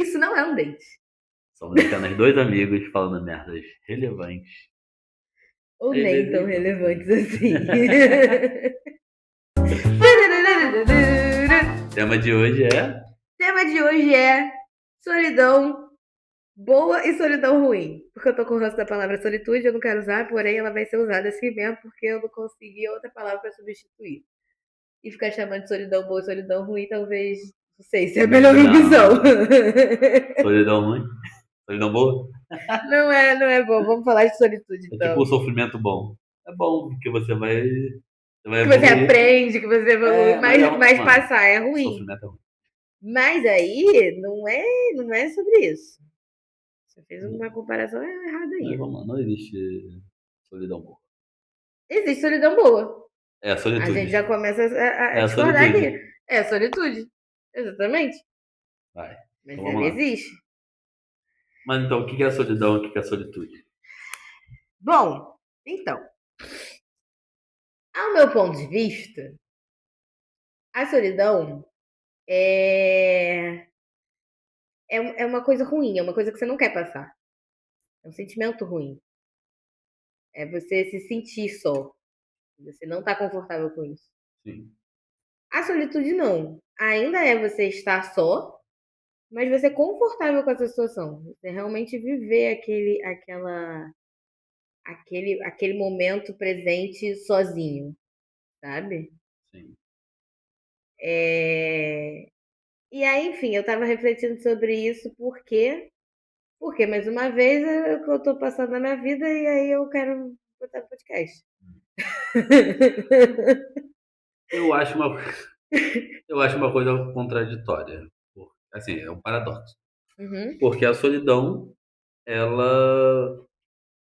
Isso não é um date. Somos apenas dois amigos falando merdas relevantes. Ou Às nem tão vezes não, relevantes né? assim. O tema de hoje é. O tema de hoje é solidão boa e solidão ruim. Porque eu tô com o ranço da palavra solitude, eu não quero usar, porém ela vai ser usada assim mesmo, porque eu não consegui outra palavra para substituir. E ficar chamando de solidão boa e solidão ruim, talvez, não sei se é a melhor opção. Não. Solidão ruim? Solidão boa? Não é bom. Vamos falar de solitude, É tipo um então. sofrimento bom. É bom, porque você vai Que você evoluir. aprende, que você evolui, É, mas é ruim. mas Mano, passar é ruim. sofrimento é ruim. Mas aí não é sobre isso. Você fez uma comparação errada Mas aí. vamos lá, não existe solidão boa. Existe solidão boa. É a A gente solitude. já começa a É a discordar solitude. aqui. É solitude. Exatamente. Vai. Mas Então vamos ele lá. existe. Mas então, o que é a solidão e o que é a solitude? Bom, então, ao meu ponto de vista, a solidão é uma coisa ruim, é uma coisa que você não quer passar. É um sentimento ruim. É você se sentir só. Você não está confortável com isso. Sim. A solitude não. Ainda é você estar só, mas você é confortável com essa situação. Você realmente viver aquele momento presente sozinho, sabe? Sim. E aí, enfim, eu tava refletindo sobre isso porque mais uma vez é o que eu tô passando na minha vida e aí eu quero botar no podcast. Eu acho uma, eu acho uma coisa contraditória. Assim, é um paradoxo. Uhum. Porque a solidão, ela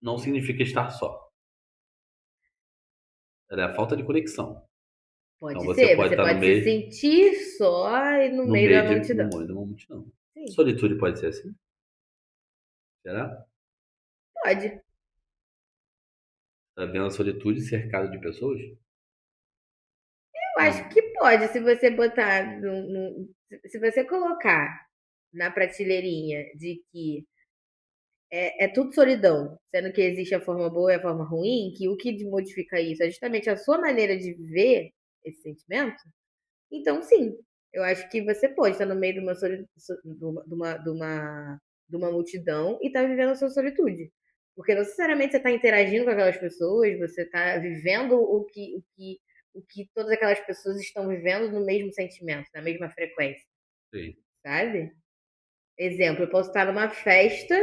não significa estar só. Ela é a falta de conexão. Então Pode você ser, pode você estar no pode se meio, sentir só e no no meio da meio de, no multidão. meio de uma multidão. Sim, Solitude pode ser assim? Será? pode. Tá vendo a solitude cercada de pessoas? Eu acho Não. que pode, se você botar se você colocar na prateleirinha de que é tudo solidão, sendo que existe a forma boa e a forma ruim, que o que modifica isso é justamente a sua maneira de ver esse sentimento, então sim, eu acho que você pode estar no meio de uma, de uma multidão e estar vivendo a sua solitude. Porque não necessariamente você está interagindo com aquelas pessoas, você está vivendo o que todas aquelas pessoas estão vivendo no mesmo sentimento, na mesma frequência, Sim. sabe? Exemplo, eu posso estar numa festa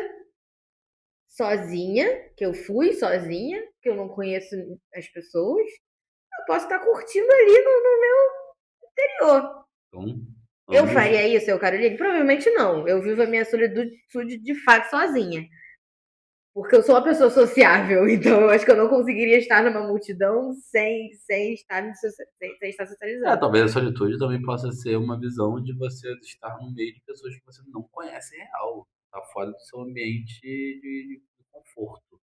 sozinha, que eu fui sozinha, que eu não conheço as pessoas, eu posso estar curtindo ali no meu interior. Então, Eu ambos. faria isso, eu, Caroline? Provavelmente não. Eu vivo a minha solitude de fato sozinha. Porque eu sou uma pessoa sociável, então eu acho que eu não conseguiria estar numa multidão sem estar É, socializando. talvez a solitude também possa ser uma visão de você estar no meio de pessoas que você não conhece real. Tá fora do seu ambiente de conforto.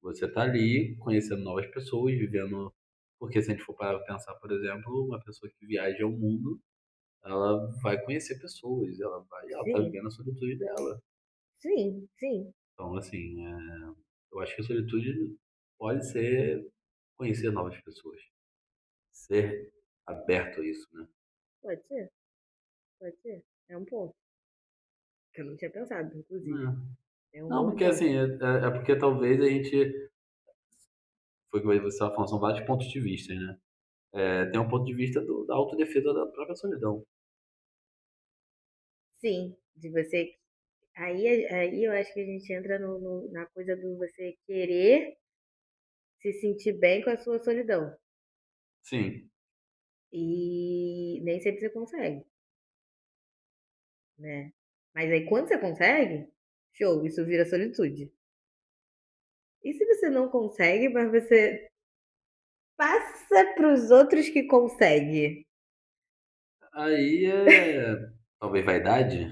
Você tá ali conhecendo novas pessoas, vivendo. Porque se a gente for parar pra pensar, por exemplo, uma pessoa que viaja ao mundo, ela vai conhecer pessoas, ela tá Sim, vivendo a solitude dela. sim, sim. Então, assim, eu acho que a solitude pode ser conhecer novas pessoas, ser aberto a isso, né? Pode ser, pode ser. É um ponto. Que eu não tinha pensado, inclusive. É. É um Não, bom porque ponto. assim, é porque talvez a gente. Foi o que você estava falando, são vários pontos de vista, né? Tem um ponto de vista da autodefesa da própria solidão. Sim, de você. Aí eu acho que a gente entra na coisa do você querer se sentir bem com a sua solidão. Sim. E nem sempre você consegue, né? Mas aí quando você consegue, show, isso vira solitude. E se você não consegue, mas você passa para os outros que consegue? Aí talvez vaidade.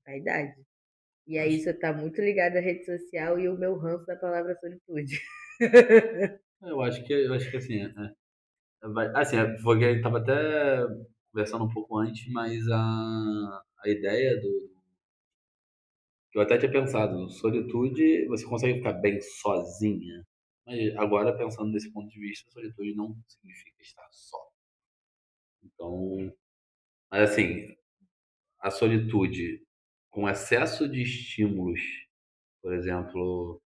Vaidade. E Eu aí acho, isso tá muito ligado à rede social e o meu ranço da palavra solitude. eu acho que assim, assim, foi que a gente tava até conversando um pouco antes, mas a ideia Eu até tinha pensado, solitude, você consegue ficar bem sozinha. Mas agora, pensando desse ponto de vista, solitude não significa estar só. Então, mas assim, a solitude com excesso de estímulos, por exemplo,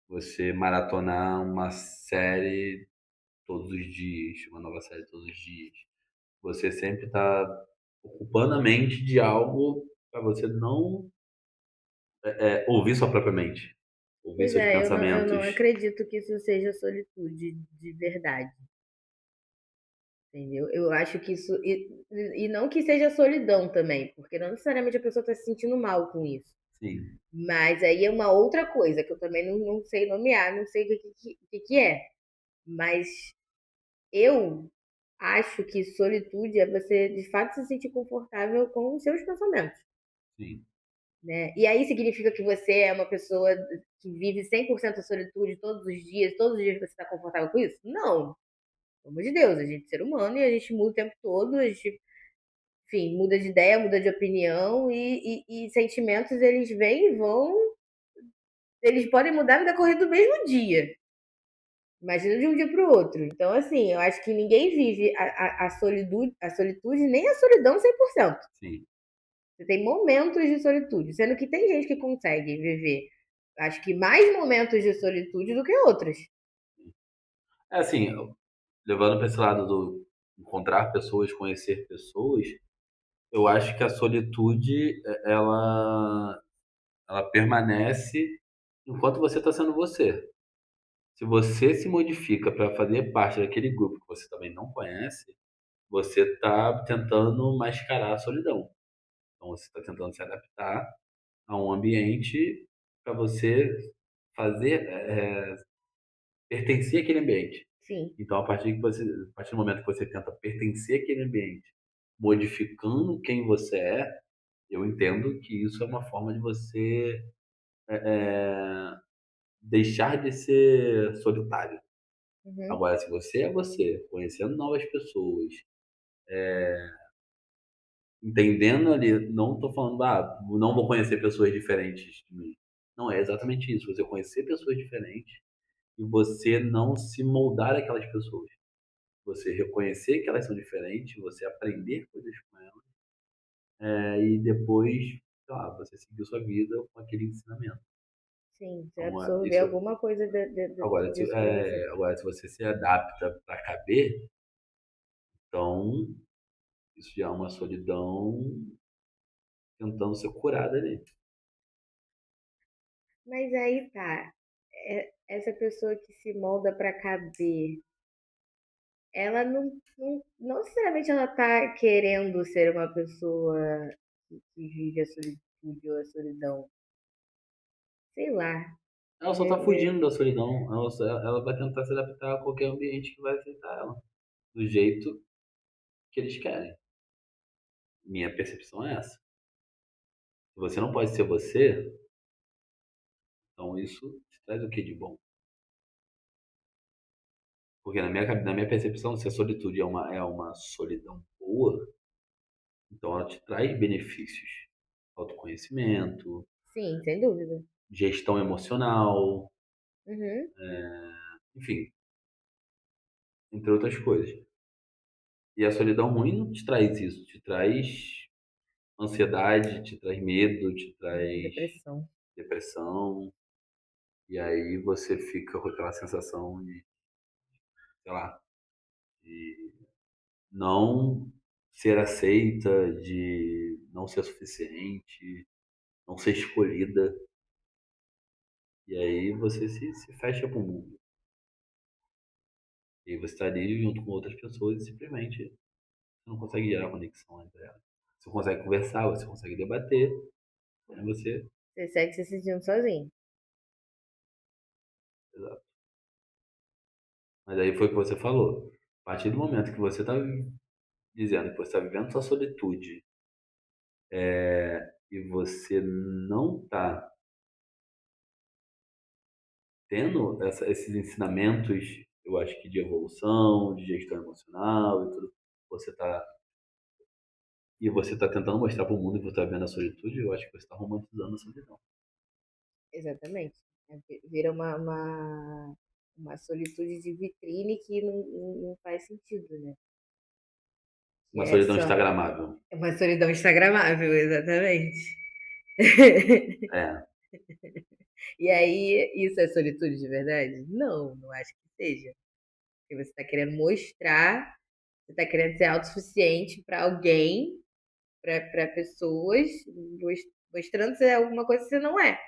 você maratonar uma série todos os dias, uma nova série todos os dias. Você sempre está ocupando a mente de algo para você não ouvir sua própria mente, ouvir Pois seus é, eu não pensamentos. acredito que isso seja solitude de verdade, entendeu? Eu acho que isso. E não que seja solidão também, porque não necessariamente a pessoa está se sentindo mal com isso. Sim, Mas aí é uma outra coisa que eu também não sei nomear, não sei o que é. Mas eu acho que solitude é você de fato se sentir confortável com os seus pensamentos, sim, né? E aí significa que você é uma pessoa que vive 100% a solitude todos os dias você está confortável com isso? Não, pelo amor de Deus, a gente é ser humano e a gente muda o tempo todo, a gente, enfim, muda de ideia, muda de opinião e sentimentos eles vêm e vão, eles podem mudar no decorrer do mesmo dia. Imagina de um dia para o outro. Então, assim, eu acho que ninguém vive a solitude nem a solidão 100%. sim. Você tem momentos de solitude, sendo que tem gente que consegue viver, acho que mais momentos de solitude do que outras. É assim, levando para esse lado do encontrar pessoas, conhecer pessoas, eu acho que a solitude, ela permanece enquanto você está sendo você. Se você se modifica para fazer parte daquele grupo que você também não conhece, você está tentando mascarar a solidão. Então você está tentando se adaptar a um ambiente para você fazer, pertencer àquele ambiente. Sim. Então a partir do momento que você tenta pertencer àquele ambiente, modificando quem você é, eu entendo que isso é uma forma de você deixar de ser solitário. Uhum. Agora, se você é você, conhecendo novas pessoas, entendendo ali, não estou falando, não vou conhecer pessoas diferentes de mim. Não, é exatamente isso. Você conhecer pessoas diferentes e você não se moldar aquelas pessoas. Você reconhecer que elas são diferentes, você aprender coisas com elas, e depois, sei lá, você seguir sua vida com aquele ensinamento. Sim, você Então, absorver isso. alguma coisa Agora, disso para você. agora, se você se adapta para caber, então isso já é uma solidão tentando ser curada ali. Mas aí tá, essa pessoa que se molda para caber, ela não necessariamente ela tá querendo ser uma pessoa que vive a solitude ou a solidão. Sei lá. Ela só tá fugindo da solidão. Ela vai tentar se adaptar a qualquer ambiente que vai aceitar ela. Do jeito que eles querem. Minha percepção é essa. Se você não pode ser você, então isso te traz o que de bom? Porque na minha percepção, se a solitude é uma solidão boa, então ela te traz benefícios. Autoconhecimento, Sim, sem dúvida. gestão emocional, Uhum. enfim, entre outras coisas. E a solidão ruim não te traz isso, te traz ansiedade, te traz medo, te traz Depressão. depressão, e aí você fica com aquela sensação de, sei lá, de não ser aceita, de não ser suficiente, não ser escolhida, e aí você se fecha para o mundo. E aí você está ali junto com outras pessoas e simplesmente você não consegue gerar conexão entre elas. Você consegue conversar, você consegue debater, aí você. Você segue se sentindo sozinho. Exato. Mas aí foi o que você falou. A partir do momento que você está dizendo que você está vivendo sua solitude, e você não está tendo esses ensinamentos, eu acho que de evolução, de gestão emocional e tudo, você está e você está tentando mostrar para o mundo que você está vendo a solitude, eu acho que você está romantizando a solidão. Exatamente. Vira uma solitude de vitrine que não faz sentido, né? Que Uma é solidão só instagramável. é uma solidão instagramável, exatamente. É. E aí, isso é solitude de verdade? Não, não acho que seja. Porque você está querendo mostrar, você está querendo ser autossuficiente para alguém, para pessoas, mostrando ser alguma coisa que você não é.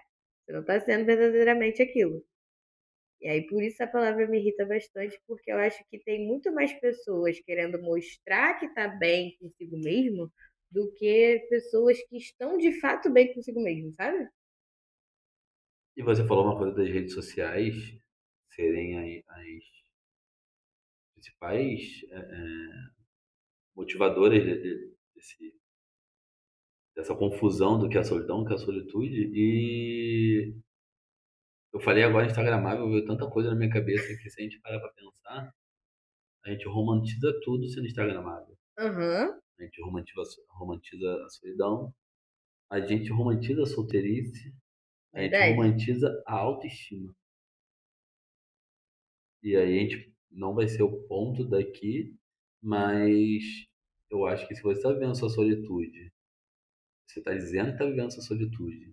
Você não está sendo verdadeiramente aquilo. E aí, por isso a palavra me irrita bastante, porque eu acho que tem muito mais pessoas querendo mostrar que está bem consigo mesmo do que pessoas que estão de fato bem consigo mesmo, sabe? E você falou uma coisa das redes sociais serem as principais motivadoras dessa confusão do que é a solidão, do que é a solitude. E eu falei agora instagramável, veio tanta coisa na minha cabeça que se a gente parar pra pensar, a gente romantiza tudo sendo instagramável. Aham, A gente romantiza a solidão, a gente romantiza a solteirice, a gente verdade. romantiza a autoestima. E aí a gente não vai ser o ponto daqui, mas eu acho que se você está vivendo sua solitude, você está dizendo que está vivendo sua solitude,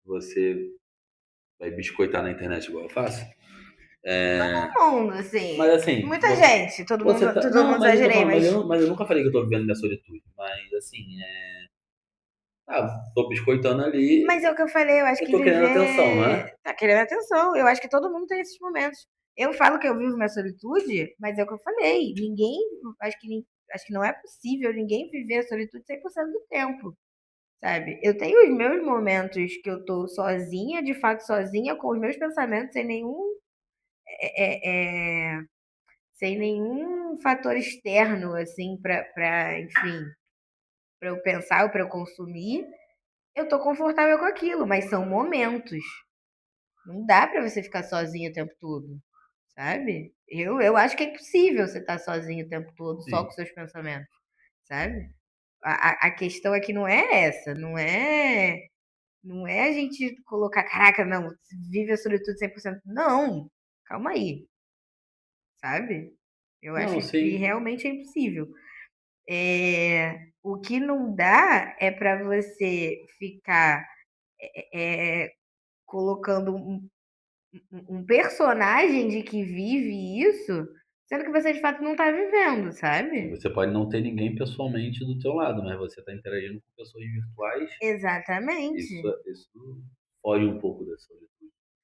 você vai biscoitar na internet igual eu faço. Mundo, Mas assim, assim, muita gente, você tá. todo Não, mundo mas eu tô exagerei, falando, mas mas eu nunca falei que eu tô vivendo minha solitude. Mas assim, tô biscoitando ali é o que eu falei, eu acho e que tô querendo atenção, não viver é? tá querendo atenção. Eu acho que todo mundo tem esses momentos. Eu falo que eu vivo minha solitude, mas é o que eu falei. Ninguém, acho que, acho que não é possível ninguém viver a solitude 100% do tempo, sabe? Eu tenho os meus momentos que eu tô sozinha, de fato sozinha, com os meus pensamentos, é, sem nenhum fator externo, assim, enfim, para eu pensar ou para eu consumir. Eu tô confortável com aquilo, mas são momentos. Não dá pra você ficar sozinho o tempo todo, sabe? Eu acho que é impossível você estar sozinho o tempo todo só com Sim. seus pensamentos, sabe? A questão aqui não é essa, não é a gente colocar, caraca, não, vive a solitude 100%. Não, calma aí, sabe? Eu Não, acho que sim. realmente é impossível. O que não dá é para você ficar colocando um personagem de que vive isso, sendo que você de fato não tá vivendo, Sim, sabe? você pode não ter ninguém pessoalmente do teu lado, mas você tá interagindo com pessoas virtuais. Isso, Exatamente. isso foge um pouco da solitude.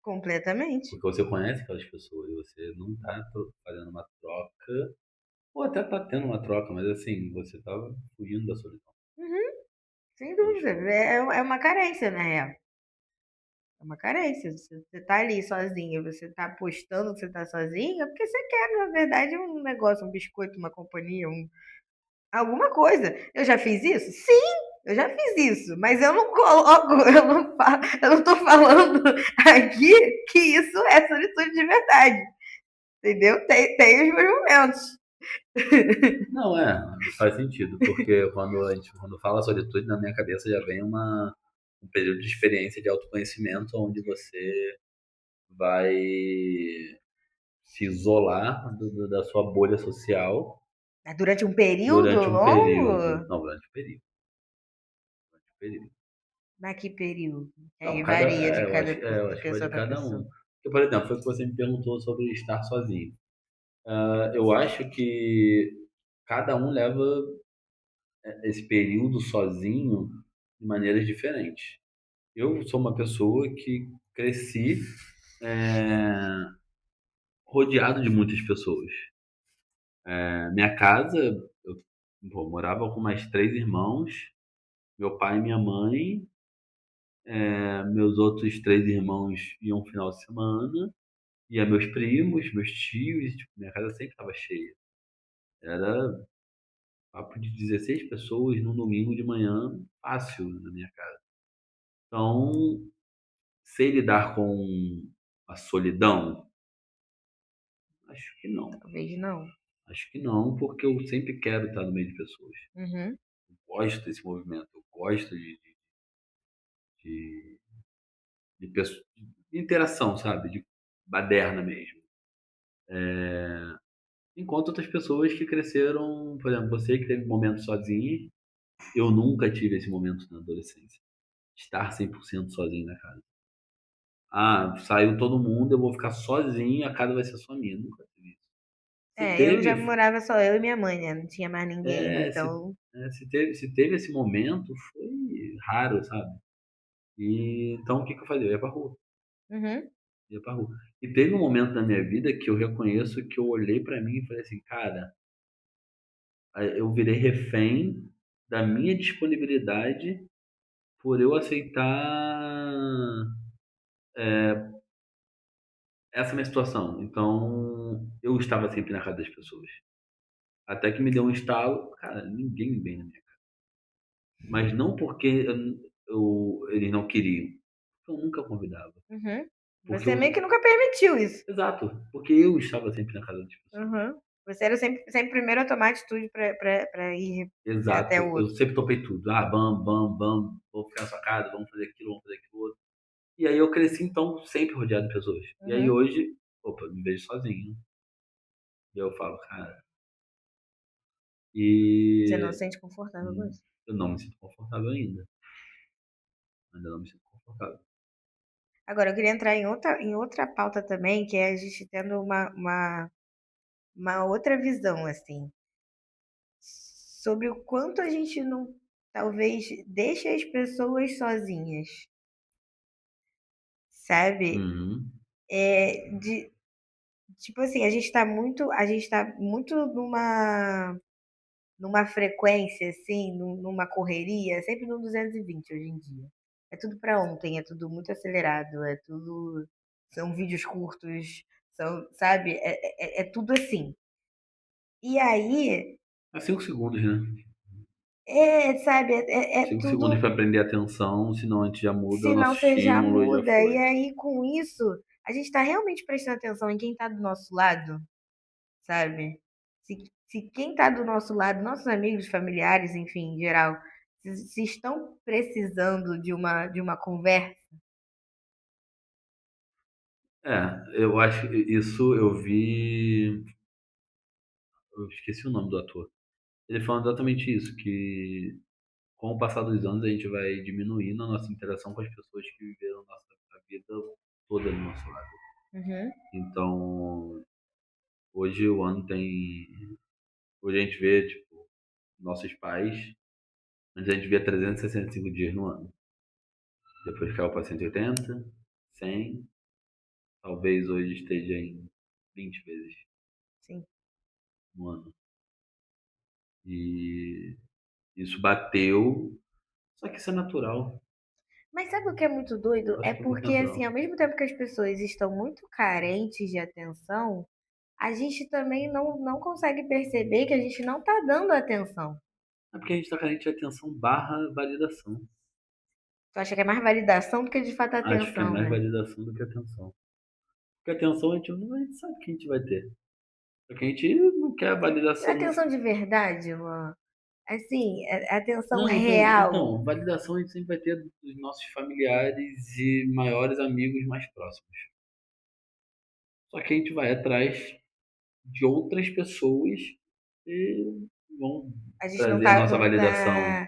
Completamente. Porque você conhece aquelas pessoas, você não tá fazendo uma troca, ou até tá tendo uma troca, mas assim, você tá fugindo da solidão. Uhum, sem dúvida. Isso. É uma carência, na real. É uma carência. Você tá ali sozinho, você tá postando que você tá sozinho, é porque você quer, na verdade, um negócio, um biscoito, uma companhia, alguma coisa. Eu já fiz isso? Sim, eu já fiz isso. Mas eu não coloco, eu não tô falando aqui que isso é solitude de verdade. Entendeu? Tem os meus momentos. Não, faz sentido, porque quando fala solitude, na minha cabeça já vem um período de experiência de autoconhecimento onde você vai se isolar da sua bolha social Durante um período durante um período. longo? Não, durante um período. Durante um período. Mas que período? Não, Aí varia de eu de acho que vai de pessoa para cada pessoa. um. Porque, por exemplo, foi o que você me perguntou sobre estar sozinho. Eu acho que cada um leva esse período sozinho de maneiras diferentes. Eu sou uma pessoa que cresci é, rodeado de muitas pessoas. Minha casa, morava com mais três irmãos, meu pai e minha mãe, meus outros três irmãos iam final de semana, ia meus primos, meus tios, tipo, minha casa sempre estava cheia. Era papo de 16 pessoas num domingo de manhã, fácil na minha casa. Então, sei lidar com a solidão? Acho que não. Talvez não. Acho que não, porque eu sempre quero estar no meio de pessoas. Uhum. Eu gosto desse movimento, eu gosto de, interação, sabe? De baderna mesmo. Enquanto outras pessoas que cresceram, por exemplo, você que teve momentos sozinho, eu nunca tive esse momento na adolescência. Estar 100% sozinho na casa. Ah, saiu todo mundo, eu vou ficar sozinho, a casa vai ser só minha. Nunca tive isso. Se Eu já teve, morava só eu e minha mãe, né? Não tinha mais ninguém. é, se, Então, se teve esse momento, foi raro, sabe? E então o que que eu fazia? Eu ia pra rua. uhum, Ia pra rua. E teve um momento na minha vida que eu reconheço que eu olhei pra mim e falei assim, cara, eu virei refém da minha disponibilidade por eu aceitar essa minha situação. Então, eu estava sempre na casa das pessoas. Até que me deu um estalo, cara, ninguém vem na minha casa. Mas não porque eles não queriam. Eu nunca convidava. uhum. Porque Você meio que nunca permitiu isso. exato, porque eu estava sempre na casa das pessoas. Uhum. Você era sempre primeiro a tomar atitude pra ir até o Exato, eu outro. sempre topei tudo. Ah, vamos, vou ficar na sua casa, vamos fazer aquilo outro. E aí eu cresci, então, sempre rodeado de pessoas. E aí Uhum. hoje, opa, me vejo sozinho. E eu falo, cara, Você não e se sente confortável com isso. eu não me sinto confortável ainda. Ainda não me sinto confortável. Agora, eu queria entrar em outra pauta também, que é a gente tendo uma outra visão, assim, sobre o quanto a gente não, talvez, deixa as pessoas sozinhas, sabe? Uhum. De, tipo assim, a gente tá muito numa frequência, assim, numa correria, sempre no 220 hoje em dia. É tudo para ontem, é tudo muito acelerado, é tudo. São vídeos curtos, sabe? É tudo assim. E aí, É 5 segundos, né? sabe, é 5 segundos tudo. para prender a atenção, senão a gente já muda o Se não, nosso você já estímulo e já muda. E foi. aí, com isso, a gente está realmente prestando atenção em quem está do nosso lado, sabe? Se quem está do nosso lado, nossos amigos, familiares, enfim, em geral, se estão precisando de uma conversa. Eu acho que isso eu vi. Eu esqueci o nome do ator. Ele falando exatamente isso, que com o passar dos anos a gente vai diminuindo a nossa interação com as pessoas que viveram a vida toda do nosso lado. Uhum, Então, hoje o ano tem. Hoje a gente vê, tipo, nossos pais. Antes a gente via 365 dias no ano. Depois caiu para 180, 100. Talvez hoje esteja em 20 vezes sim. no ano. E isso bateu. Só que isso é natural. Mas sabe o que é muito doido? Eu É acho que é muito porque, assim, natural. ao mesmo tempo que as pessoas estão muito carentes de atenção, a gente também não consegue perceber que a gente não está dando atenção. É porque a gente está carente de atenção barra validação. Tu acha que é mais validação do que de fato Acho que é atenção, mais né? validação do que atenção. Porque atenção a gente sabe que a gente vai ter. Só que a gente não quer validação. Atenção de verdade, mano. Assim, atenção Não, então, real. então, validação a gente sempre vai ter dos nossos familiares e maiores amigos mais próximos. Só que a gente vai atrás de outras pessoas que vão A gente não trazer a tá, nossa não validação. tá,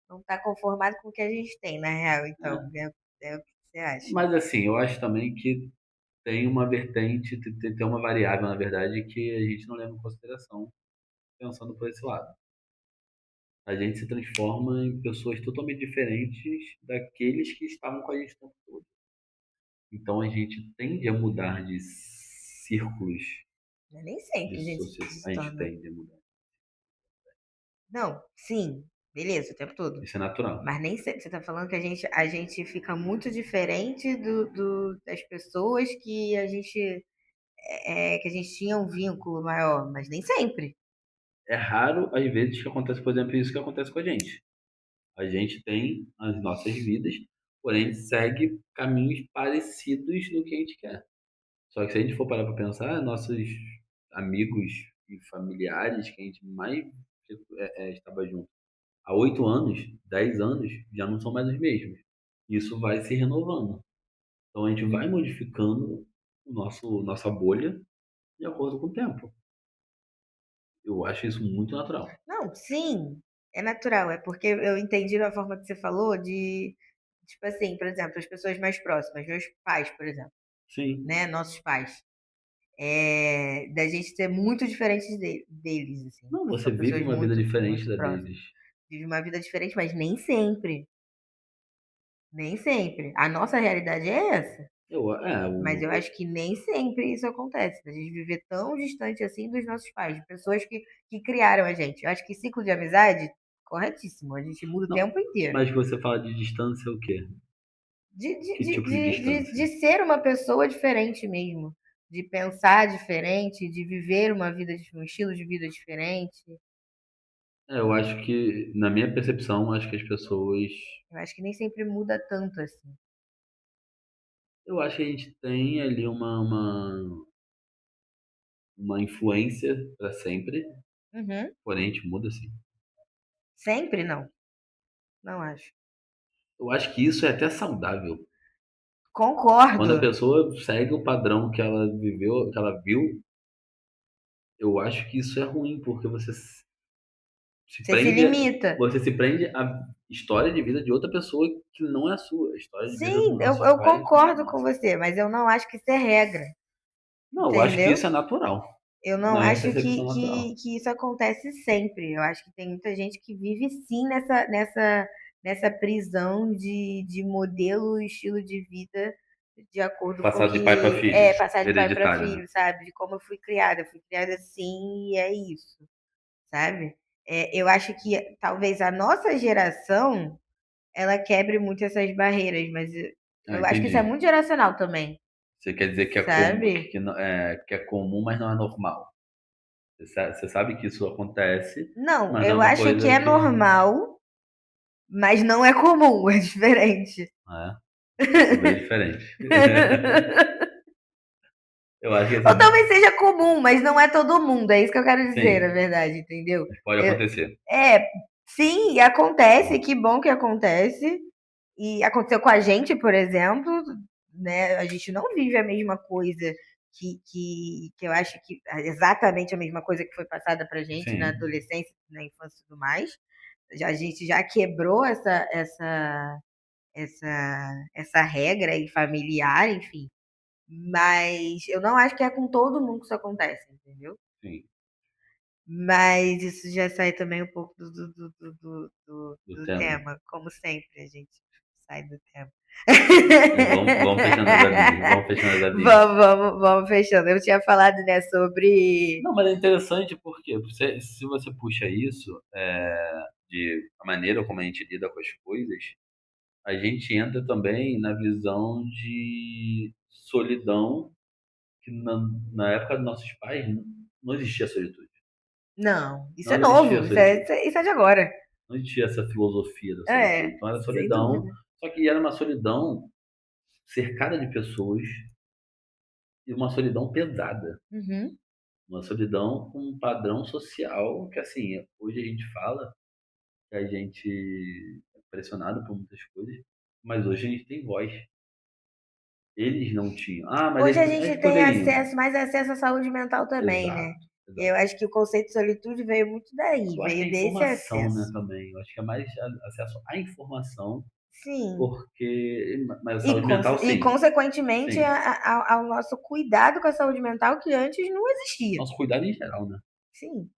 não tá conformado com o que a gente tem, na real, então. Né? É o que você acha. Mas assim, eu acho também que tem uma vertente, tem uma variável, na verdade, que a gente não leva em consideração pensando por esse lado. A gente se transforma em pessoas totalmente diferentes daqueles que estavam com a gente o tempo todo. Então a gente tende a mudar de círculos Não é nem de sempre a gente sociedade. se A gente torna. tende a mudar. Não, sim, beleza, o tempo todo. Isso é natural. Mas nem sempre. Você tá falando que a gente fica muito diferente das pessoas que a gente tinha um vínculo maior, mas nem sempre. É raro, às vezes, que acontece, por exemplo, isso que acontece com a gente. A gente tem as nossas vidas, porém segue caminhos parecidos no que a gente quer. Só que se a gente for parar para pensar, nossos amigos e familiares que a gente mais estava junto há 8 anos, 10 anos, já não são mais os mesmos. Isso vai se renovando. Então a gente vai modificando nossa bolha de acordo com o tempo. Eu acho isso muito natural. Não, sim, é natural. É porque eu entendi da forma que você falou de, tipo assim, por exemplo, as pessoas mais próximas, meus pais, por exemplo, Sim. né? Nossos pais. Da gente ser muito diferentes deles, assim. Não, você São vive pessoas uma vida muito, diferente muito da próximas. deles. Vive uma vida diferente, mas nem sempre. Nem sempre. A nossa realidade é essa. Mas eu acho que nem sempre isso acontece. A gente viver tão distante assim dos nossos pais, de pessoas que criaram a gente. Eu acho que ciclo de amizade, corretíssimo. A gente muda o não, tempo inteiro. mas você fala de distância é o quê? De, de, Que de, tipo de de, de distância? ser uma pessoa diferente mesmo. De pensar diferente, de viver uma vida, um estilo de vida diferente. Eu acho que, na minha percepção, acho que as pessoas. Eu acho que nem sempre muda tanto assim. Eu acho que a gente tem ali uma influência para sempre, Uhum. porém a gente muda assim. Sempre não. Não acho. Eu acho que isso é até saudável. Quando Concordo. a pessoa segue o padrão que ela viveu, que ela viu, eu acho que isso é ruim, porque se Você se prende, limita. você se prende à história de vida de outra pessoa que não é a sua. A história de vida dos Sim, nossos eu pais não é a concordo com nossa. você, mas eu não acho que isso é regra, Não, eu acho que entendeu? isso é natural. Eu não Na minha acho percepção natural. que isso acontece sempre. Eu acho que tem muita gente que vive sim nessa prisão de modelo e estilo de vida de acordo com Passado de pai para que filho. passar de pai para Hereditário, né? filho, sabe? De como eu fui criada. Eu fui criada assim e é isso, sabe? Eu acho que talvez a nossa geração ela quebre muito essas barreiras, mas Ah, eu acho que isso é entendi. muito geracional também, Você quer dizer que é comum, sabe? que é comum, mas não é normal. Você sabe que isso acontece, Não, mas não é eu uma acho que coisa é que. normal, mas não é comum, é diferente. É, são bem diferentes. Eu acho que Ou assim, talvez seja comum, mas não é todo mundo, é isso que eu quero dizer, na sim, verdade, entendeu? mas pode Eu- acontecer. é, sim, acontece, que bom que acontece. E aconteceu com a gente, por exemplo, né? A gente não vive a mesma coisa que eu acho que exatamente a mesma coisa que foi passada pra gente na Sim, adolescência, na infância e tudo mais. A gente já quebrou essa regra aí familiar, enfim. Mas eu não acho que é com todo mundo que isso acontece, entendeu? sim, Mas isso já sai também um pouco do do tema. tema, como sempre, a gente sai do tema. Mas vamos fechando as abinhas, vamos fechando as abinhas. Vamos fechando. Eu tinha falado, né, sobre. Não, mas é interessante porque se você puxa isso, de a maneira como a gente lida com as coisas, a gente entra também na visão de solidão, que na época dos nossos pais não existia solitude. Não, isso é Não existia novo, solitude. isso é de agora. Não existia essa filosofia da solitude. É, Então era sem solidão, dúvida. só que era uma solidão cercada de pessoas e uma solidão pesada. Uhum, Uma solidão com um padrão social que, assim, hoje a gente fala que a gente é pressionado por muitas coisas, mas hoje a gente tem voz. Eles não tinham. Ah, mas hoje a eles gente tem poderiam. acesso, mais acesso à saúde mental também, né? Exato, Eu exato. acho que o conceito de solitude veio muito daí, Eu acho que é veio desse informação, né, acesso. também. Eu acho que é mais acesso à informação, Sim. porque. Mas a saúde mental, E sim. consequentemente, Sim. ao nosso cuidado com a saúde mental, que antes não existia. Nosso cuidado em geral, né? Sim.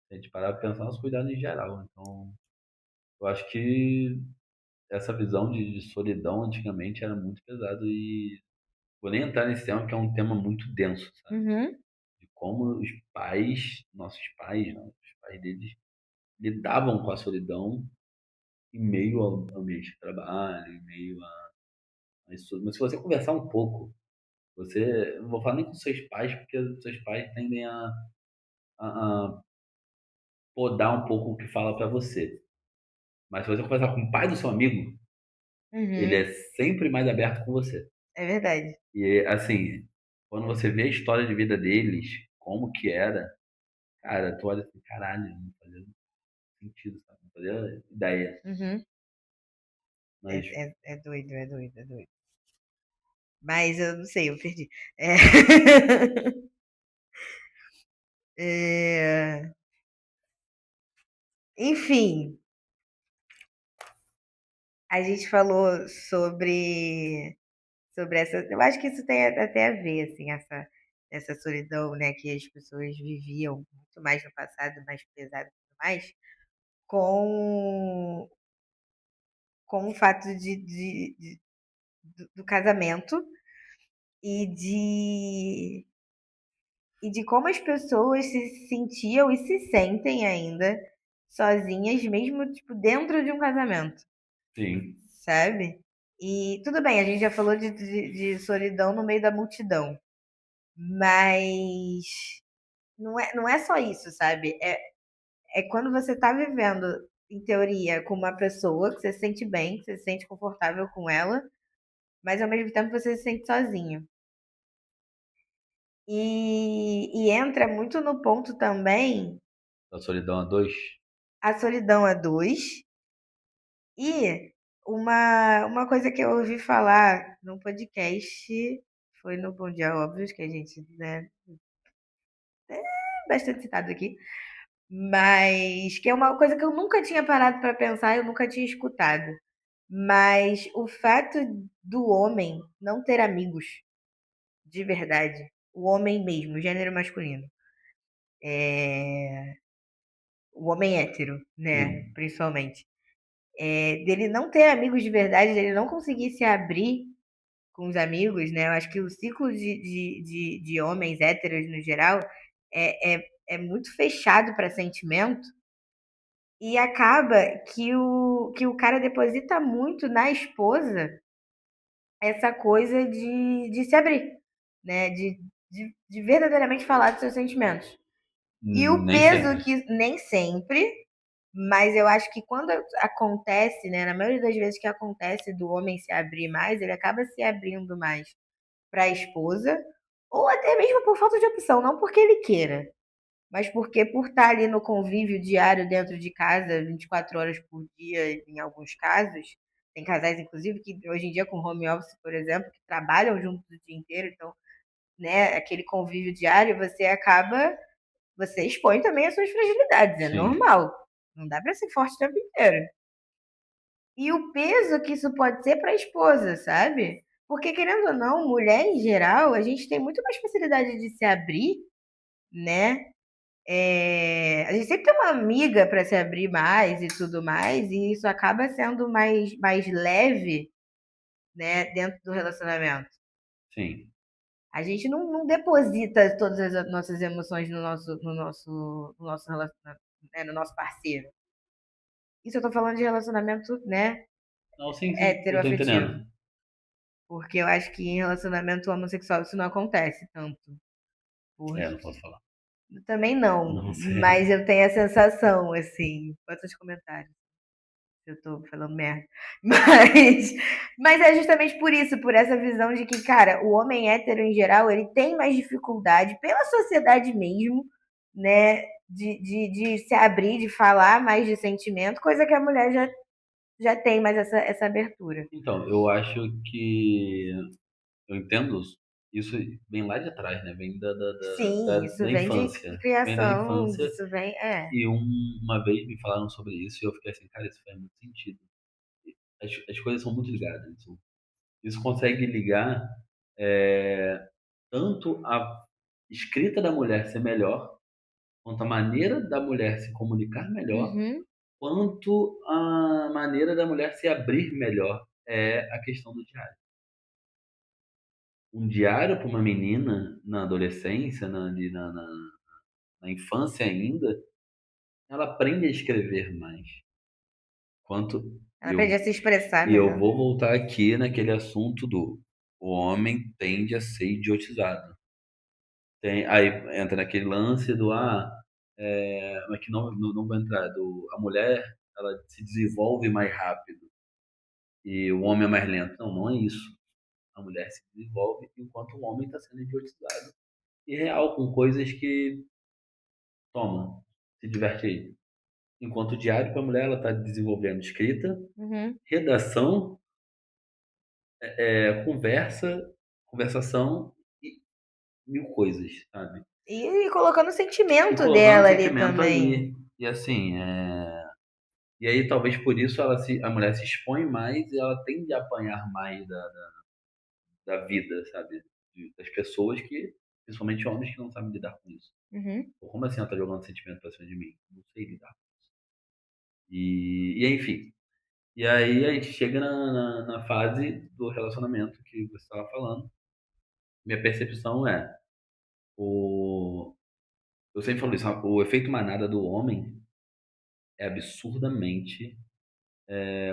Se a gente parar pra pensar, nosso cuidado em geral. Então, eu acho que essa visão de solidão antigamente era muito pesado e vou nem entrar nesse tema, que é um tema muito denso, sabe? Uhum. De como os pais, nossos pais, não, os pais deles, lidavam com a solidão em meio ao ambiente de trabalho, em meio a isso. Mas se você conversar um pouco, você, não vou falar nem com seus pais, porque os seus pais tendem a podar um pouco o que fala para você. Mas se você conversar com o pai do seu amigo, ele Uhum. é sempre mais aberto com você. É verdade. E assim, quando você vê a história de vida deles, como que era, cara, tu olha assim, caralho, não fazia sentido, sabe? Não fazia ideia. Uhum. Mas É doido, é doido, é doido. Mas eu não sei, eu perdi. É. É, enfim, a gente falou sobre essa. Eu acho que isso tem até a ver, assim, essa solidão, né, que as pessoas viviam muito mais no passado, mais pesado e tudo mais, com, com o fato do casamento e de como as pessoas se sentiam e se sentem ainda sozinhas, mesmo tipo, dentro de um casamento, Sim, sabe? E tudo bem, a gente já falou de solidão no meio da multidão, mas não é só isso, sabe? É quando você tá vivendo, em teoria, com uma pessoa que você se sente bem, que você se sente confortável com ela, mas ao mesmo tempo você se sente sozinho. E entra muito no ponto também da solidão a dois. a solidão a dois. E uma coisa que eu ouvi falar num podcast, foi no Bom Dia Óbvios, que a gente, né, é bastante citado aqui, mas que é uma coisa que eu nunca tinha parado para pensar, eu nunca tinha escutado. Mas o fato do homem não ter amigos de verdade, o homem mesmo, o gênero masculino, o homem hétero, né, Sim, principalmente, dele não ter amigos de verdade, dele não conseguir se abrir com os amigos, né? Eu acho que o ciclo de homens héteros no geral é muito fechado para sentimento e acaba que o cara deposita muito na esposa essa coisa de se abrir, né? De verdadeiramente falar dos seus sentimentos. E o nem peso sempre. que nem sempre, mas eu acho que quando acontece, né, na maioria das vezes que acontece do homem se abrir mais, ele acaba se abrindo mais para a esposa, ou até mesmo por falta de opção, não porque ele queira, mas porque por estar ali no convívio diário dentro de casa, 24 horas por dia, em alguns casos. Tem casais, inclusive, que hoje em dia, com home office, por exemplo, que trabalham juntos o dia inteiro, então, né, aquele convívio diário, você expõe também as suas fragilidades, é Sim, normal. Não dá para ser forte o tempo inteiro. E o peso que isso pode ser para a esposa, sabe? Porque, querendo ou não, mulher em geral, a gente tem muito mais facilidade de se abrir, né? A gente sempre tem uma amiga para se abrir mais e tudo mais, e isso acaba sendo mais leve, né, dentro do relacionamento. sim. A gente não deposita todas as nossas emoções no nosso relacionamento, né, no nosso parceiro. Isso eu tô falando de relacionamento, né, Não, sim, sim, eu tô heteroafetivo. entendendo. Porque eu acho que em relacionamento homossexual isso não acontece tanto. Por... É, não posso falar. Também não, Não mas sei. eu tenho a sensação, assim. Bota nos comentários se eu tô falando merda. Mas, mas é justamente por isso, por essa visão de que, cara, o homem hétero em geral, ele tem mais dificuldade, pela sociedade mesmo, né, de se abrir, de falar mais de sentimento, coisa que a mulher já tem mais essa abertura. Então, eu acho que eu entendo isso vem lá de trás, né? Vem Sim, isso da vem de infância. Vem da criação, infância isso vem. e uma vez me falaram sobre isso e eu fiquei assim, cara, isso faz muito sentido. As coisas são muito ligadas. Isso consegue ligar tanto a escrita da mulher ser melhor, quanto a maneira da mulher se comunicar melhor, Uhum. quanto a maneira da mulher se abrir melhor. É a questão do diário. Um diário para uma menina na adolescência, na infância ainda, ela aprende a escrever mais. Quanto Ela aprende a se expressar e eu melhor. vou voltar aqui naquele assunto do o homem tende a ser idiotizado. Aí entra naquele lance do mas que não vai entrar do a mulher ela se desenvolve mais rápido e o homem é mais lento. Não, não é isso. A mulher se desenvolve enquanto o homem está sendo idiotizado e real com coisas que toma, se diverte aí. Enquanto o diário para a mulher ela está desenvolvendo escrita, Uhum. redação, conversa. conversação e mil coisas, sabe? E colocando o E sentimento colocando o dela ali sentimento também. ali. E assim, e aí talvez por isso a mulher se expõe mais e ela tende a apanhar mais da vida, sabe? Das pessoas que, principalmente homens que não sabem lidar com isso. Uhum. Pô, como assim ela tá jogando sentimento pra cima de mim? Não sei lidar. Enfim. E aí a gente chega na fase do relacionamento que você estava falando. Minha percepção o, eu sempre falo isso, o efeito manada do homem é absurdamente,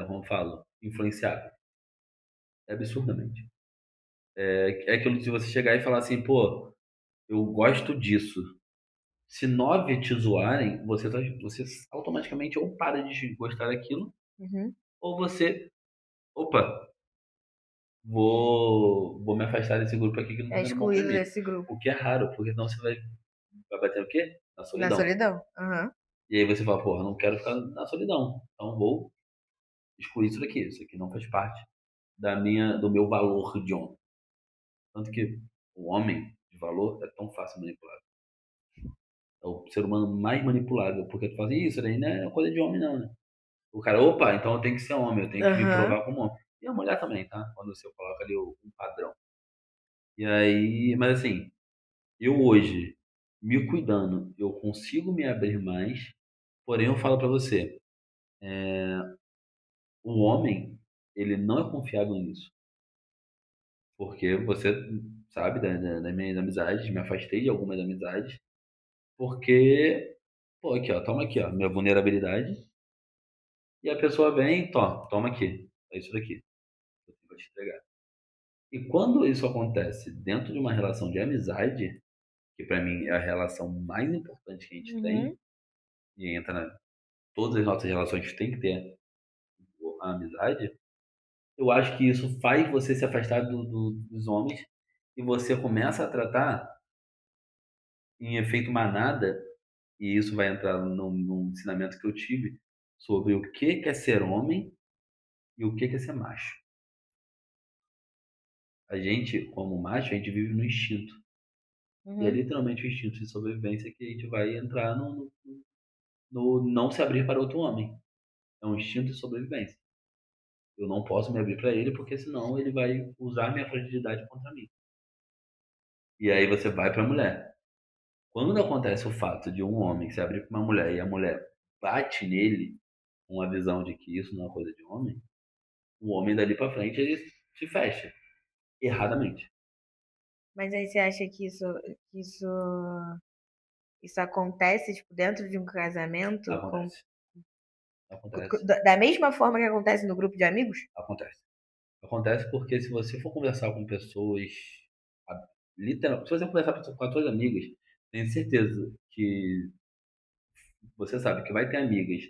como eu falo, influenciável. É absurdamente. É aquilo de você chegar e falar assim, pô, eu gosto disso. Se 9 te zoarem, você automaticamente ou para de gostar daquilo, Uhum. ou você, opa, vou me afastar desse grupo aqui que não tá É sendo bom pra excluído mim. desse grupo. O que é raro, porque senão você vai bater o quê? Na Na solidão. solidão. Aham. E aí você fala, porra, não quero ficar na solidão. Então vou excluir isso daqui. Isso aqui não faz parte do meu valor de homem. Tanto que o homem de valor é tão fácil manipular. É o ser humano mais manipulável, porque tu fala assim, isso daí não é coisa de homem não, né? O cara, opa, então eu tenho que ser homem, eu tenho que me Aham. provar como homem. E a mulher também, tá? Quando você coloca ali um padrão. E aí, mas assim, eu hoje, me cuidando, eu consigo me abrir mais, porém eu falo pra você, o homem, ele não é confiável nisso. Porque você sabe das minhas amizades, me afastei de algumas amizades, porque, pô, aqui, ó, toma aqui, ó, minha vulnerabilidade, e a pessoa vem, toma aqui, é isso daqui, eu vou te entregar. E quando isso acontece dentro de uma relação de amizade, que pra mim é a relação mais importante que a gente tem, Uhum. e todas as nossas relações têm que ter a amizade, eu acho que isso faz você se afastar dos homens e você começa a tratar em efeito manada, e isso vai entrar num ensinamento que eu tive sobre o que é ser homem e o que é ser macho. A gente, como macho, a gente vive no instinto. E é Uhum. literalmente o instinto de sobrevivência que a gente vai entrar no não se abrir para outro homem. É um instinto de sobrevivência. Eu não posso me abrir para ele porque senão ele vai usar minha fragilidade contra mim. E aí você vai para a mulher. Quando acontece o fato de um homem se abrir para uma mulher e a mulher bate nele com a visão de que isso não é coisa de homem, o homem dali para frente ele se fecha erradamente. Mas aí você acha que isso acontece, tipo, dentro de um casamento Acontece. Acontece. da mesma forma que acontece no grupo de amigos? Acontece. Acontece porque se você for conversar com pessoas, literal, se você conversar com as suas amigas, tenho certeza que você sabe que vai ter amigas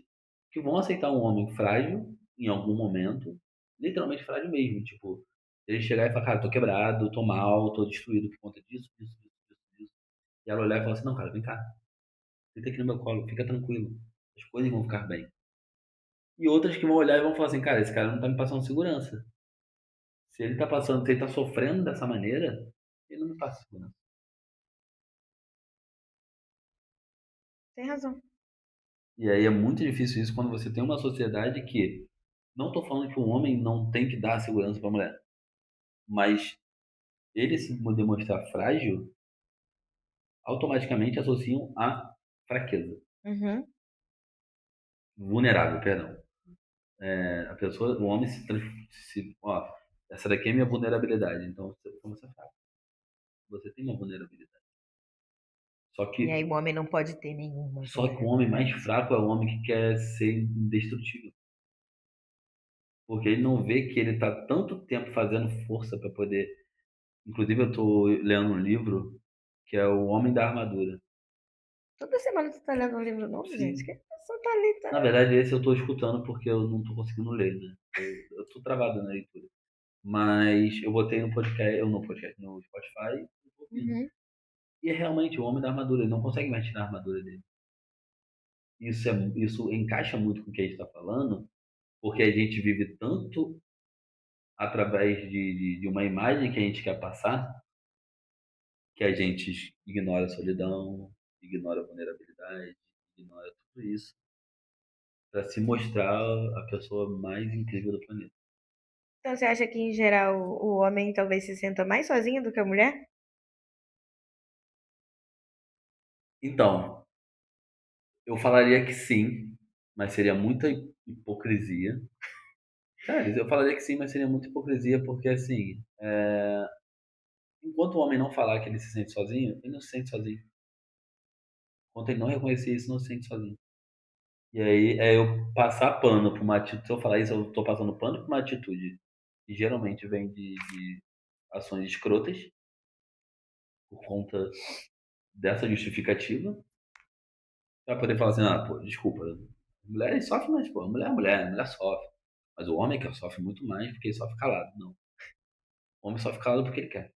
que vão aceitar um homem frágil em algum momento, literalmente frágil mesmo, tipo, ele chegar e falar, cara, tô quebrado, tô mal, tô destruído por conta disso. E ela olhar e falar assim, não, cara, vem cá, fica aqui no meu colo, fica tranquilo, as coisas vão ficar bem. E outras que vão olhar e vão falar assim, cara, esse cara não tá me passando segurança. Se ele tá sofrendo dessa maneira, ele não me passa segurança. Tem razão. E aí é muito difícil isso quando você tem uma sociedade que, não tô falando que o homem não tem que dar segurança pra mulher, mas ele se demonstrar frágil, automaticamente associam a fraqueza. Uhum. Vulnerável, perdão. O homem ó, essa daqui é minha vulnerabilidade, então você é fraco. Você tem uma vulnerabilidade. Só E aí que, o homem não pode ter nenhuma só que o homem mais vulnerabilidade. fraco é o homem que quer ser indestrutível. Porque ele não vê que ele está tanto tempo fazendo força para poder. Inclusive, eu estou lendo um livro que é O Homem da Armadura. Toda semana você tá lendo um livro novo, gente? Que Sim. a pessoa tá ali, Na tá? verdade, esse eu estou escutando porque eu não estou conseguindo ler, né? Eu tô travado na leitura. Mas eu botei no podcast, eu no podcast, no Spotify, e tô ouvindo. Uhum. E é realmente o Homem da Armadura, ele não consegue mais tirar a armadura dele. Isso encaixa muito com o que a gente está falando, porque a gente vive tanto. através de uma imagem que a gente quer passar, que a gente ignora a solidão, ignora a vulnerabilidade, ignora tudo isso para se mostrar a pessoa mais incrível do planeta. Então você acha que, em geral, o homem talvez se sinta mais sozinho do que a mulher? Então, eu falaria que sim, mas seria muita hipocrisia. Sério, eu falaria que sim, mas seria muita hipocrisia, porque assim, enquanto o homem não falar que ele se sente sozinho, ele não se sente sozinho. Enquanto ele não reconhecer isso, não se sente sozinho. E aí é eu passar pano pra uma atitude. Se eu falar isso, eu tô passando pano pra uma atitude que geralmente vem de ações escrotas, por conta dessa justificativa, pra poder falar assim, ah, pô, desculpa, mulher sofre, mas, pô, a mulher sofre. Mas o homem que sofre muito mais porque ele sofre calado. Não. O homem sofre calado porque ele quer.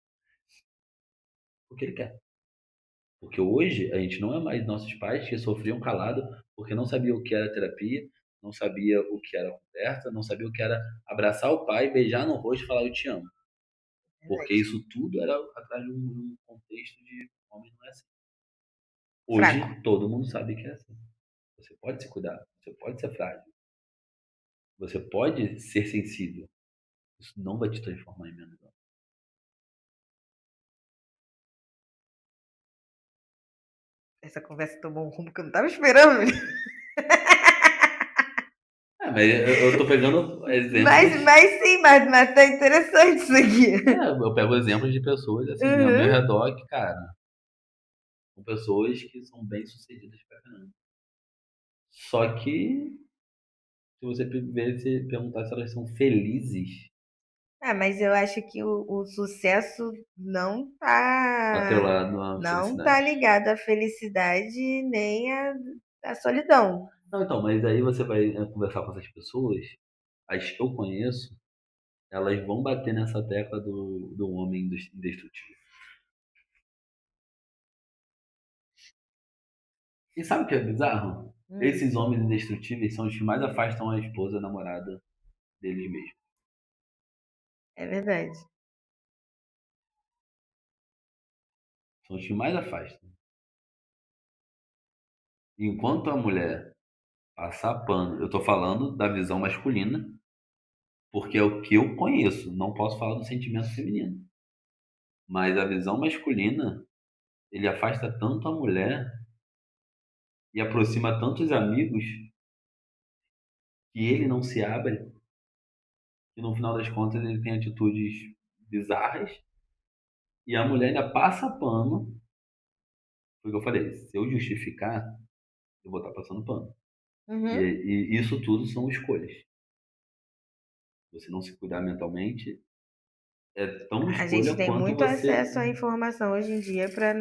Porque ele quer. Porque hoje a gente não é mais nossos pais que sofriam calado porque não sabia o que era terapia, não sabia o que era conversa, não sabia o que era abraçar o pai, beijar no rosto e falar eu te amo. Porque Verdade. isso tudo era atrás de um contexto de homem não é assim. Fraco. Hoje todo mundo sabe que é assim. Você pode se cuidar, você pode ser frágil, você pode ser sensível. Isso não vai te transformar em menos homem. Essa conversa tomou um rumo que eu não tava esperando, menino. É, mas eu tô pegando exemplos. Mas sim, mas tá interessante isso aqui. É, eu pego exemplos de pessoas assim, ao meu Uhum. redor que, cara, são pessoas que são bem sucedidas pra caramba. Só que, se você ver, se perguntar se elas são felizes, Ah, mas eu acho que o sucesso atrelado à não tá felicidade. ligado à felicidade nem à solidão. Não, então, mas aí você vai conversar com essas pessoas, as que eu conheço, elas vão bater nessa tecla do homem indestrutível. E sabe o que é bizarro? Hum, Esses homens indestrutíveis são os que mais afastam a esposa, a namorada deles mesmos. é verdade. São os que mais afastam. Enquanto a mulher passar pano, eu tô falando da visão masculina, porque é o que eu conheço, não posso falar do sentimento feminino. Mas a visão masculina, ele afasta tanto a mulher e aproxima tantos amigos que ele não se abre, que no final das contas ele tem atitudes bizarras e a mulher ainda passa pano. Foi o que eu falei, se eu justificar, eu vou estar passando pano. Uhum. E isso tudo são escolhas. Você não se cuidar mentalmente é tão A gente escolha tem quanto muito você. acesso à informação hoje em dia para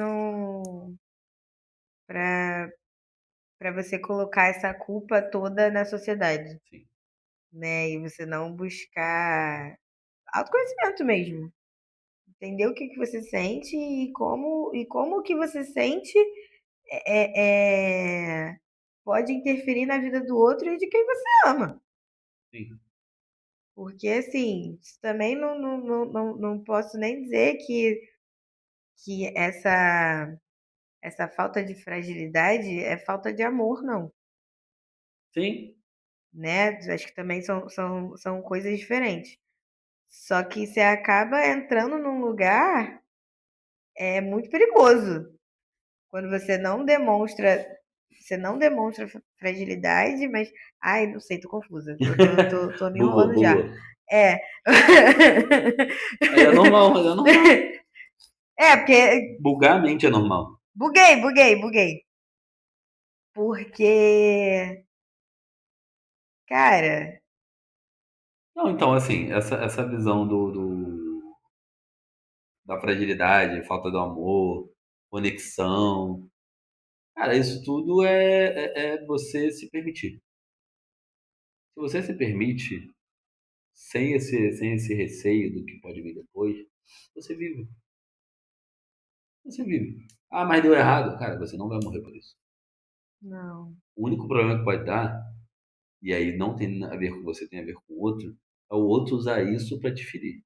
para você colocar essa culpa toda na sociedade, Sim, né? E você não buscar autoconhecimento mesmo. Entender o que que você sente e como o que você sente pode interferir na vida do outro e de quem você ama. sim, Porque, assim, também não posso nem dizer que essa falta de fragilidade é falta de amor, não. sim, Né? Acho que também são coisas diferentes. Só que você acaba entrando num lugar muito perigoso quando você não demonstra fragilidade, mas, ai, não sei, tô confusa, tô me bugou, enrolando já. bugou. É. Mas é normal, mas é normal. É, porque Bugar a mente é normal. buguei. Porque, cara, Não, então, assim, essa visão da fragilidade, falta do amor, conexão, cara, isso tudo é você se permitir. Se você se permite, sem esse receio do que pode vir depois, você vive. Você vive. Ah, mas deu errado. Cara, você não vai morrer por isso. não. O único problema que pode dar, e aí não tem a ver com você, tem a ver com o outro, o outro usar isso pra te ferir.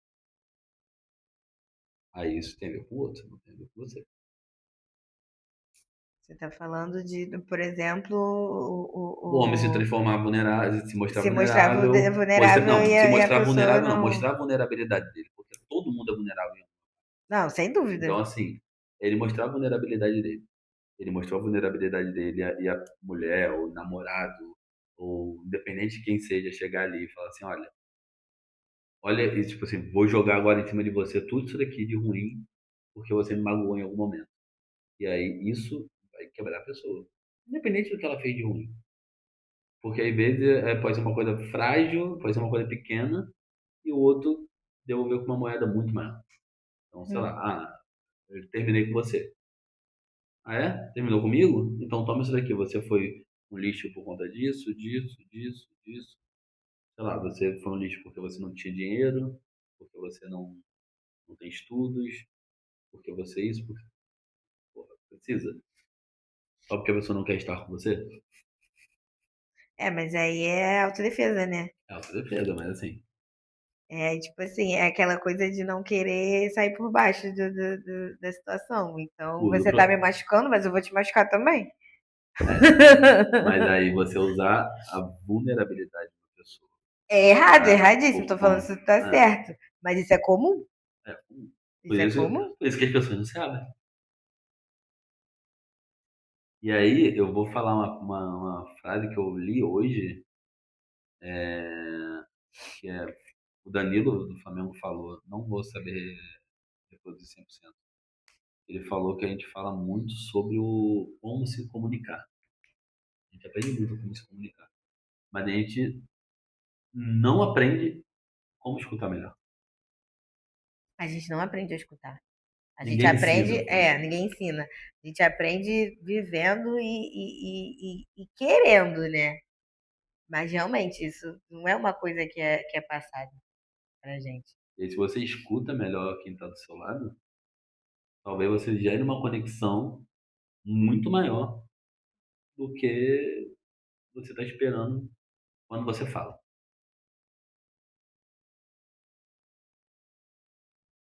Aí isso tem a ver com o outro, não tem a ver com você. Você tá falando de, por exemplo, O homem se o transformar vulnerável, se mostrar se mostrar vulnerável, vulnerável e se a mostrar pessoa vulnerável, não, não. mostrar a vulnerabilidade dele, porque todo mundo é vulnerável. Não, sem dúvida. Então, assim, ele mostrar a vulnerabilidade dele. Ele mostrou a vulnerabilidade dele e a mulher, ou o namorado, ou independente de quem seja, chegar ali e falar assim, olha, e, tipo assim, vou jogar agora em cima de você tudo isso daqui de ruim, porque você me magoou em algum momento. E aí isso vai quebrar a pessoa. Independente do que ela fez de ruim. Porque às vezes pode ser uma coisa frágil, pode ser uma coisa pequena, e o outro devolveu com uma moeda muito maior. Então, sei lá, Hum. eu terminei com você. Ah, é? Terminou comigo? Então toma isso daqui. Você foi um lixo por conta disso, disso, disso, disso. Sei lá, você foi um lixo porque você não tinha dinheiro, porque você não tem estudos, porque você isso, porque porra, precisa. Só porque a pessoa não quer estar com você? É, mas aí é autodefesa, né? É autodefesa, mas assim, É tipo assim, é aquela coisa de não querer sair por baixo da situação. Então, tudo você tá pra. me machucando, mas eu vou te machucar também. É, mas aí você usar a vulnerabilidade da pessoa É errado, pra, erradíssimo. por Tô falando conta. que isso tá certo. Mas isso é comum? É, Isso é comum? por isso que as pessoas não se abrem. E aí eu vou falar uma frase que eu li hoje, que é o Danilo do Flamengo falou, não vou saber reproduzir 100%. Ele falou que a gente fala muito sobre o como se comunicar. A gente aprende muito como se comunicar. Mas a gente não aprende como escutar melhor. A gente não aprende a escutar. A gente Ninguém aprende, ensina como se ninguém comunicar. ensina. A gente aprende vivendo e querendo, né? Mas realmente isso não é uma coisa que é passada pra gente. E aí, se você escuta melhor quem está do seu lado, talvez você gere uma conexão muito maior do que você está esperando quando você fala.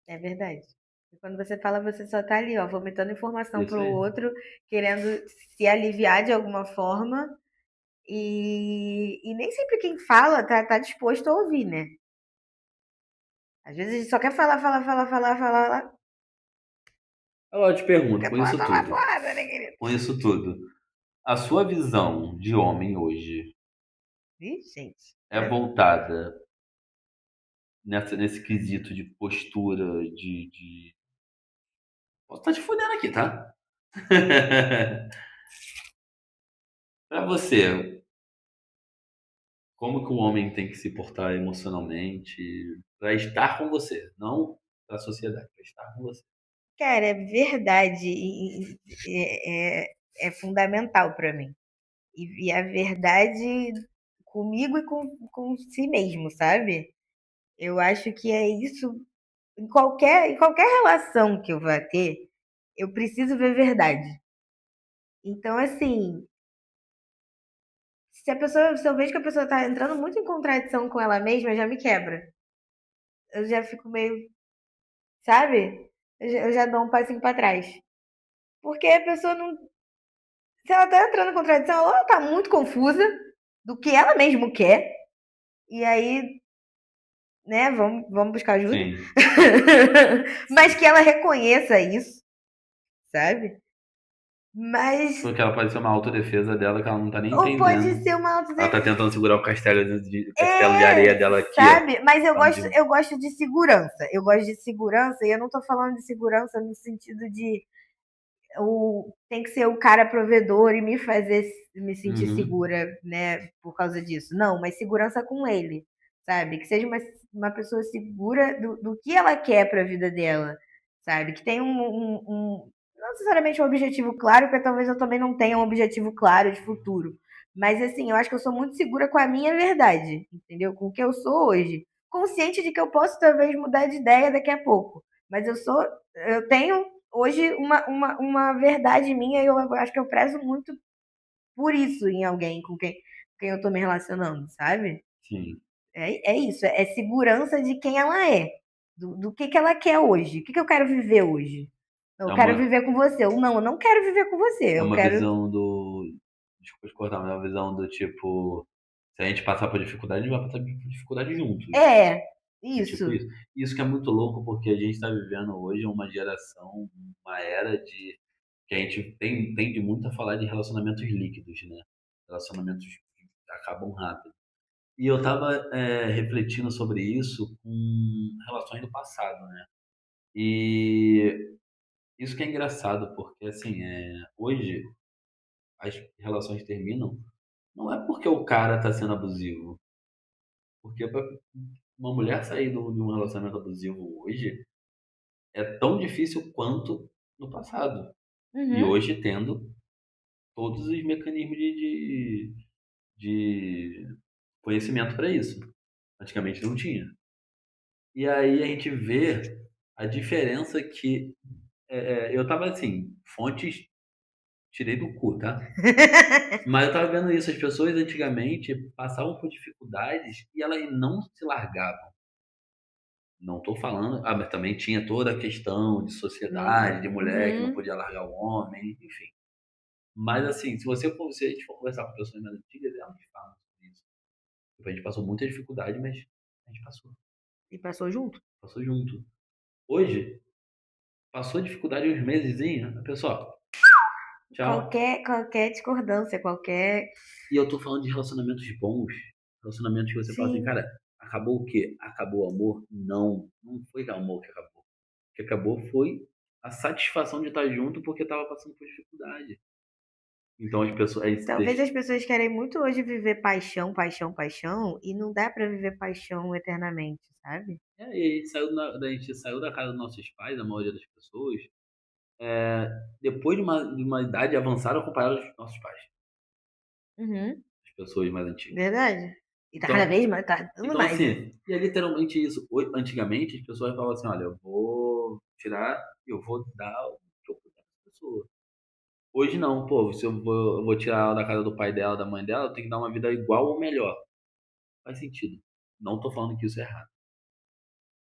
É verdade. E quando você fala, você só tá ali, ó, vomitando informação Isso pro aí. outro, querendo se aliviar de alguma forma. E nem sempre quem fala tá disposto a ouvir, né? Às vezes a gente só quer falar, falar, falar, falar, falar, Agora eu te não pergunto, quer com falar, isso tomar tudo, porrada, né, querido? com isso tudo, a sua visão de homem hoje Ih, gente. é voltada nesse quesito de postura, Posso estar te fudendo aqui, tá? Pra você, como que um homem tem que se portar emocionalmente para estar com você, não para a sociedade, para estar com você. Cara, é verdade. É fundamental pra mim. E a verdade comigo e com si mesmo, sabe? Eu acho que é isso. Em qualquer relação que eu vá ter, eu preciso ver verdade. Então, assim, se eu vejo que a pessoa tá entrando muito em contradição com ela mesma, já me quebra. Eu já fico meio, sabe? Eu já dou um passinho pra trás. Porque a pessoa não. Se ela tá entrando em contradição, ela tá muito confusa do que ela mesma quer. E aí, né, vamos buscar ajuda. Sim, Mas sim. que ela reconheça isso, sabe? Mas. Porque ela pode ser uma autodefesa dela que ela não tá nem Ou pode entendendo. ser uma Ela tá autodefesa. tentando segurar o castelo de areia dela aqui, ó. Sabe? Mas eu Pra não gosto, de- eu gosto de segurança. Eu gosto de segurança e eu não tô falando de segurança no sentido de tem que ser o cara provedor e me fazer me sentir Uhum, segura, né, por causa disso. Não, mas segurança com ele, sabe? Que seja uma pessoa segura do que ela quer para a vida dela, sabe? Que tenha não necessariamente um objetivo claro, porque talvez eu também não tenha um objetivo claro de futuro. Mas assim, eu acho que eu sou muito segura com a minha verdade, entendeu? Com o que eu sou hoje. Consciente de que eu posso talvez mudar de ideia daqui a pouco. Mas eu tenho hoje uma verdade minha e eu acho que eu prezo muito por isso em alguém com quem eu tô me relacionando, sabe? sim. É isso, é segurança de quem ela é, do que ela quer hoje. O que eu quero viver hoje? Não, É eu quero uma, viver com você. Ou não, eu não quero viver com você. é Eu uma quero. visão do. Desculpa te cortar, mas é uma visão do tipo. Se a gente passar por dificuldade, a gente vai passar por dificuldade juntos. É, É tipo isso. isso. Isso que é muito louco, porque a gente está vivendo hoje uma geração, uma era de que a gente tende muito a falar de relacionamentos líquidos, né? Relacionamentos que acabam rápido. E eu estava refletindo sobre isso com relações do passado, né? E isso que é engraçado, porque assim, hoje as relações terminam não é porque o cara está sendo abusivo, porque para uma mulher sair de um relacionamento abusivo hoje é tão difícil quanto no passado. E Uhum. hoje tendo todos os mecanismos de conhecimento para isso. Antigamente não tinha. E aí a gente vê a diferença que. Eu tava assim, fontes tirei do cu, tá? Mas eu tava vendo isso, as pessoas antigamente passavam por dificuldades e elas não se largavam. Não tô falando, mas também tinha toda a questão de sociedade, de mulher que não Uhum. podia largar o homem, enfim. Mas assim, se a gente for conversar com pessoas mais antigas, elas falam sobre isso. Tipo, a gente passou muita dificuldade, mas a gente E passou junto? passou junto. Hoje, passou dificuldade uns meses, a pessoa, tchau. Qualquer discordância, qualquer. E eu tô falando de relacionamentos bons, relacionamentos que você fala assim, Sim. cara, acabou o quê? Acabou o amor? Não, não foi o amor que acabou. O que acabou foi a satisfação de estar junto porque tava passando por dificuldade. Então as pessoas, Talvez as pessoas querem muito hoje viver paixão, paixão, paixão, e não dá pra viver paixão eternamente, sabe? e a gente saiu, a gente saiu da casa dos nossos pais, a maioria das pessoas, depois de uma idade avançada comparada aos nossos pais, Uhum. as pessoas mais antigas. Verdade. E tá cada Então, vez mais, tá dando então mais, né? assim, e é literalmente isso. Antigamente as pessoas falavam assim, olha, eu vou tirar, eu vou dar o que eu puder para pessoa. Hoje não, pô, se eu vou tirar ela da casa do pai dela, da mãe dela, eu tenho que dar uma vida igual ou melhor. Faz sentido. Não tô falando que isso é errado.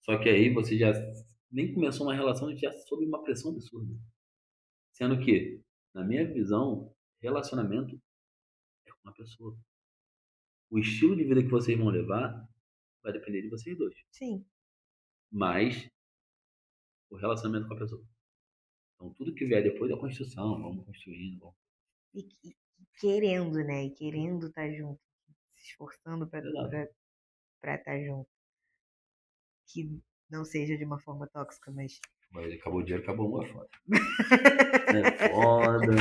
Só que aí você já nem começou uma relação e já sob uma pressão absurda. Sendo que, na minha visão, relacionamento é com uma pessoa. O estilo de vida que vocês vão levar vai depender de vocês dois. Sim. Mas o relacionamento com a pessoa. Então, tudo que vier depois da construção, vamos construindo. E querendo, né? E querendo estar junto. Se esforçando Exato. pra estar junto. Que não seja de uma forma tóxica, mas. Mas acabou o dinheiro, acabou uma foda. É foda.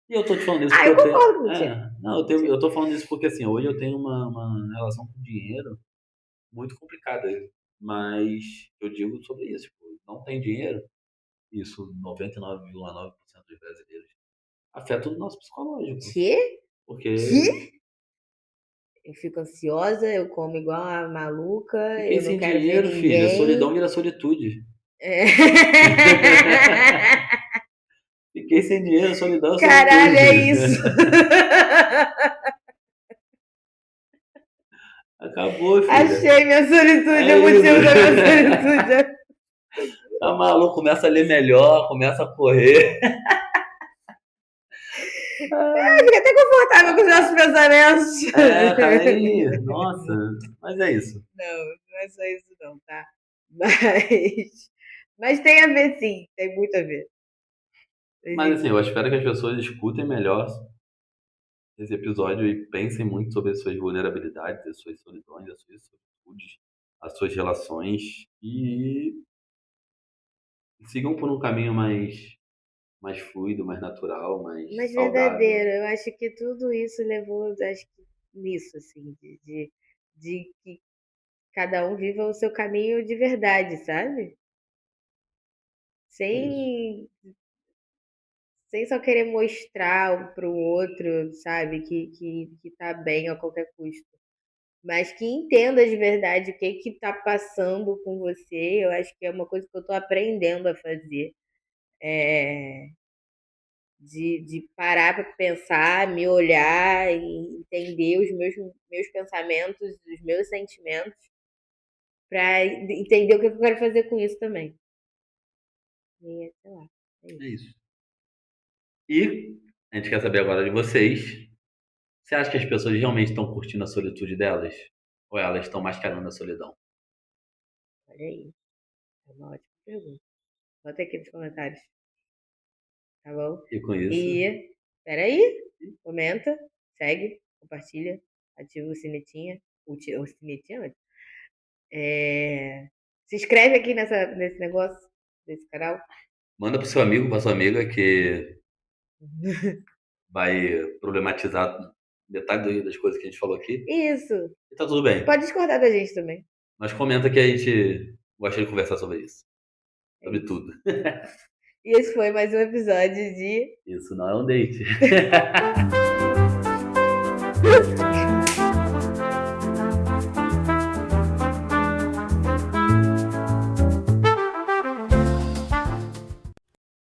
E eu tô te falando isso Ah, porque eu eu tenho. concordo contigo. Não, eu tô falando isso porque assim, hoje eu tenho uma relação com dinheiro muito complicada. Mas eu digo sobre isso. Tipo, não tem dinheiro, isso 99,9% dos brasileiros afeta o nosso psicológico. Que? Porque Que? Eu fico ansiosa, eu como igual a maluca, fiquei eu não sem quero ver dinheiro, filha. Solidão ninguém. vira solitude. É. Fiquei sem dinheiro, solidão é Caralho, solitude. é isso. Acabou, filha. Achei minha solitude, É o isso. motivo da minha solitude. Tá maluco, começa a ler melhor, começa a correr. Fica até confortável com os nossos pensamentos. Cara, aí, nossa, mas é isso. Não, não é só isso não, tá? Mas tem a ver sim, tem muito a ver. Mas assim, Tem eu espero que as pessoas escutem melhor esse episódio e pensem muito sobre as suas vulnerabilidades, as suas solidões, as suas solitudes, as suas relações e sigam por um caminho mais fluido, mais natural, mais mais saudável. verdadeiro. Eu acho que tudo isso levou, acho que nisso, assim, de que cada um viva o seu caminho de verdade, sabe? É isso. Sem, sem só querer mostrar para o outro, sabe, que tá bem a qualquer custo. Mas que entenda de verdade o que que tá passando com você. Eu acho que é uma coisa que eu tô aprendendo a fazer. É, de parar para pensar, me olhar e entender os meus pensamentos, os meus sentimentos, para entender o que eu quero fazer com isso também. E, sei lá, é É isso. isso. E a gente quer saber agora de vocês. Você acha que as pessoas realmente estão curtindo a solitude delas? Ou elas estão mascarando a solidão? Olha aí, é uma ótima pergunta. Bota aqui nos comentários, tá bom? E com isso, E, peraí, comenta, segue, compartilha, ativa o sinetinha, o sinetinha, se inscreve aqui nesse negócio, desse canal. manda pro seu amigo, pra sua amiga, que vai problematizar metade das coisas que a gente falou aqui. Isso. E tá tudo bem. Pode discordar da gente também. Mas comenta que a gente gosta de conversar sobre isso. É Sobre isso. tudo. E esse foi mais um episódio de Isso não é um date.